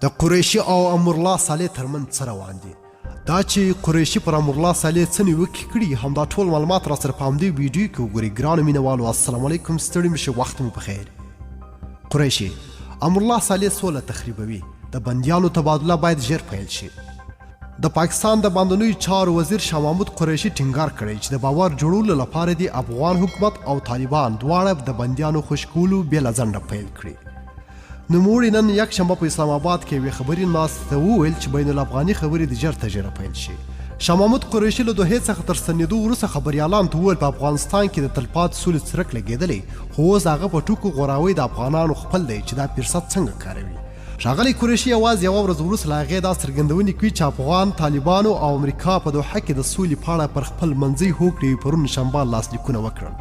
د قریشي او امرالله صالح ترمنځ څه روان دي؟ دا چې قریشي پر امرالله صالح څه نیوکې کړي همدا ټول معلومات را سره په همدې ویډیو کې وګورئ. ګرانو مینهوالو السلام علیکم، ستړي مه شئ، وخت مو پخیر. قریشي امرالله صالح سوله تخریبوي، د بندیانو تبادله باید ژر پیل شي. د پاکستان د باندنیو چارو وزیر شاه محمود قریشي ټینګار کړی چې د باور جوړولو لپاره د افغان حکومت او طالبان دواړه د بندیانو خوشي کولو بېله ځنډه پیل کړي. نوموړي نن یکشنبه په اسلام آباد کې یوې خبري ناستې ته وویل چې بین الافغاني خبرې د ژر تر ژره پیل شي. شاه محمود قریشي له دوحې څخه تر ستنېدو وروسته خبریالانو ته وویل په افغانستان کې د تلپاتې سولې څرک لګېدلی، خو اوس هغه په ټوکو غوراوی د افغانانو خپل دی چې دا فرصت څنګه کاروي. ښاغلی قریشي یوازې یوه ورځ وروسته له هغې دا څرګندونې کوي چې افغان طالبانو او امریکا په دوحه کې د سولې په اړه پر خپل منځي هوکړې پرون شنبه لاسلیکونه وکړل.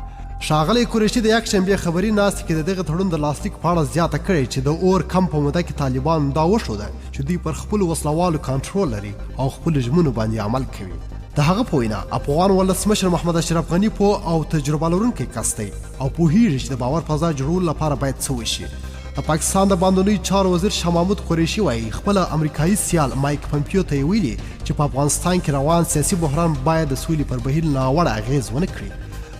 ښاغلی قریشي د یکشنبې خبري ناستې کې د دغه تړون د لاسلیک په اړه زیاته کړې چې د اور کم په موده کې طالبانو دا وښوده چې دوی پر خپلو وسلوالو کنټرول لري او خپلو ژمنو باندې عمل کوي. د هغه په وینا افغان ولسمشر محمد اشرف غني پوه او تجربه لرونکی کس دی او پوهیږي چې د باور فضا جوړولو لپاره باید څه وشي. د پاکستان د باندنیو چارو وزیر شاه محمود قریشي وایي خپله امریکایي سیال مایک پمپیو ته یې ویلي چې په افغانستان کې روان سیاسي بحران باید د سولې پر بهیر ناوړه اغېز ونه کړي.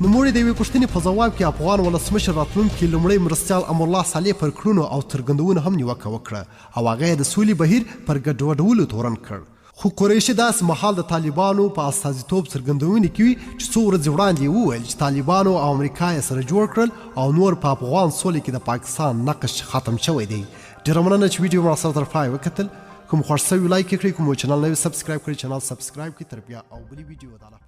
نوموړي د یوې پوښتنې په ځواب کې افغان ولسمشر راتلونکي لومړی مرستیال امرالله صالح پر کړنو او څرګندونو هم نیوکه وکړه او هغه یې د سولې بهیر پر ګډوډولو تورن کړ. خو قریشي داسې مهال د طالبانو په استازیتوب څرګندونې کوي چې څو ورځې وړاندې یې وویل چې طالبانو او امریکا یې سره جوړ کړل او نور په افغان سولې کې د پاکستان نقش ختم شوی دی. ډېره مننه چې ویډیو مو راسره تر پایه وکتل. کوم خوښ شوي لایک یې کړئ، کوم چینل نوی سبسکرایب کړئ چینل سبسکرایب کړئ. تر بیا او بلې ویډیو